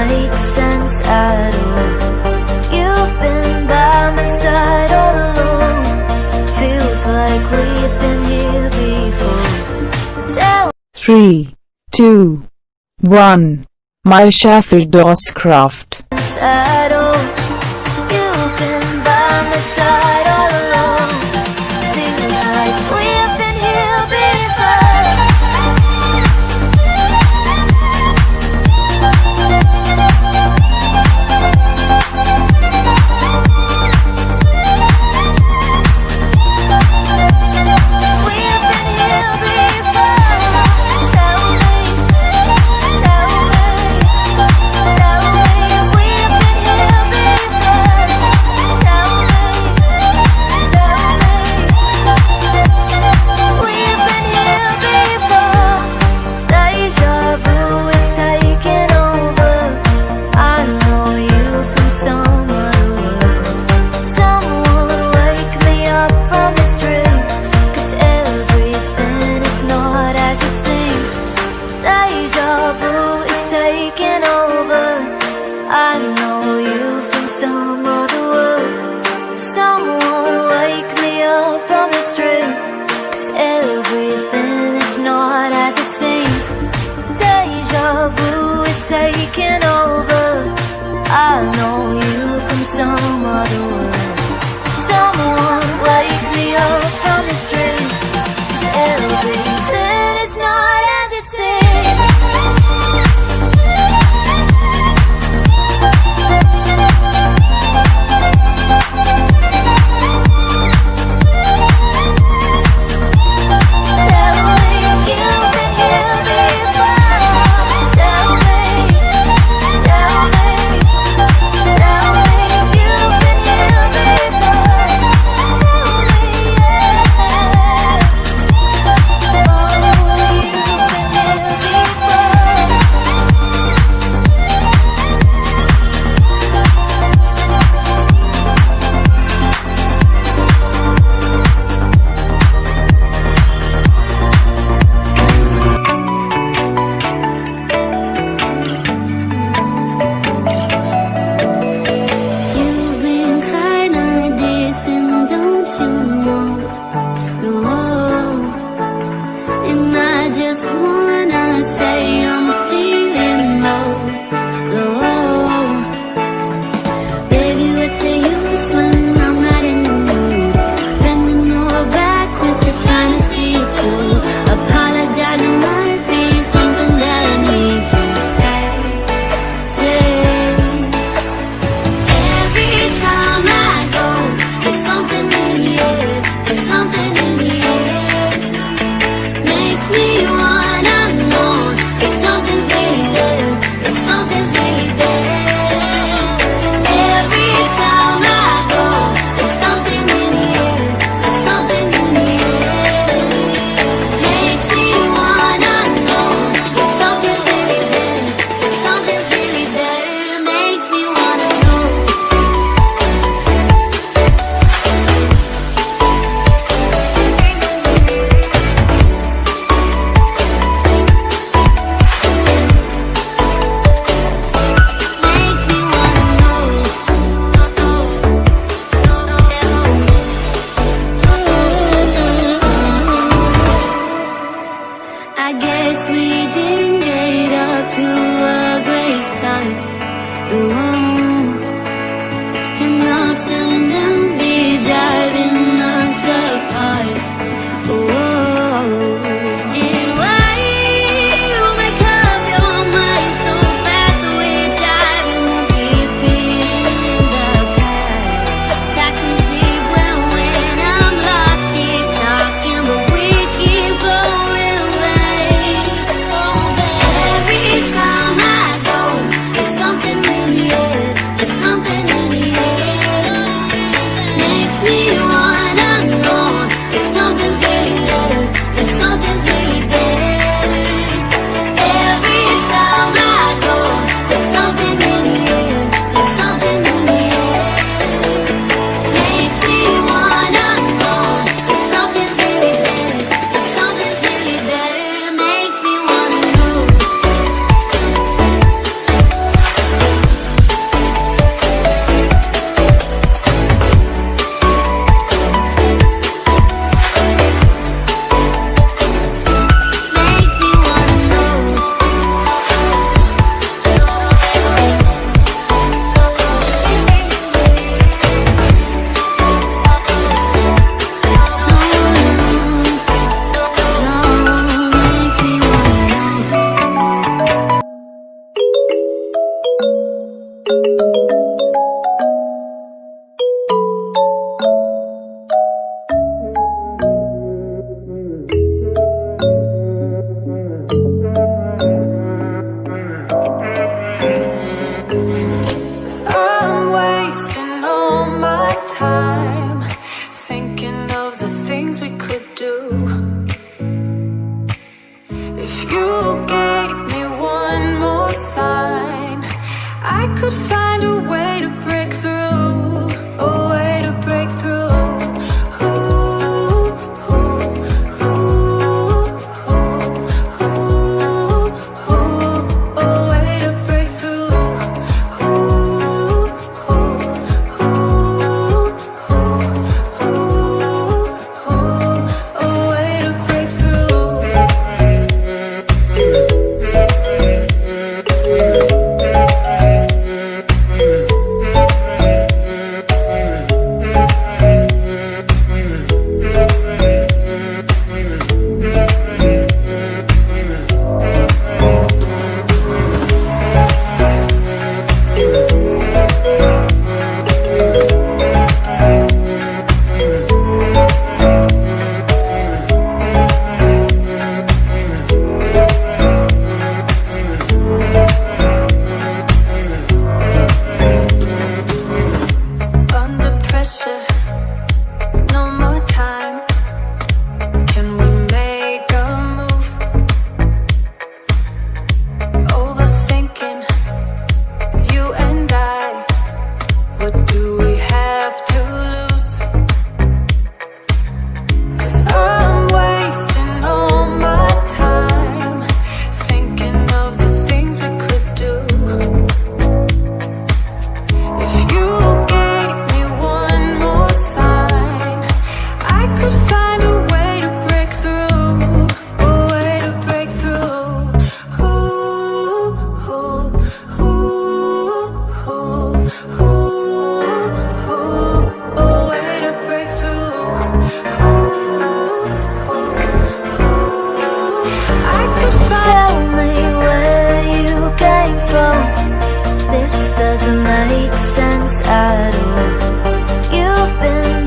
make sense at all. You've been by my side all along. Feels like we've been here before. Tell 3, 2, 1. My Schaffeldoskraft. at all. You've been by my side all along. Feels like we've been here before. We've been here before. Tell me if we've been here before. Tell me we've been here before. Deja vu is taking over. I know you from some other world. Someone wake me up from this dream, 'cause everything is not as it seems. Deja vu is taking over. I know you from some other world. Someone wake me up from this dream, 'cause everything is not as it seems. Deja vu is taking over. I know you from some other world. Someone wake me up from this dream, 'cause everything is not as it seems. Tell me you've been here before. Tell me you've been here before. Tell me, oh, you've been here before. You've been kinda distant, don't you know? No, and I just wanna say I'm feeling low, low. Baby, what's the use when I'm not in the mood? Bending over backwards to trying to see it through. Apologizing might be something that I need to say. Every time I go, there's something in the air. There's something in the air. Makes me wanna know if something's really there. If something's really there. Every time I go, there's something in the air. There's something in the air. Makes me wanna know if something's really there. If something's really there. Makes me wanna know. Makes me wanna know. I guess we didn't get up to a great start. And ups and downs be driving us apart. And why you make up your mind so fast? We're driving, we'll keep it in the past. I can see when I'm lost, keep talking, but we keep going back. Every time I go, there's something in the air. I'm wasting all my time thinking of the things we could do. If you gave me one more sign, I could find a way to bring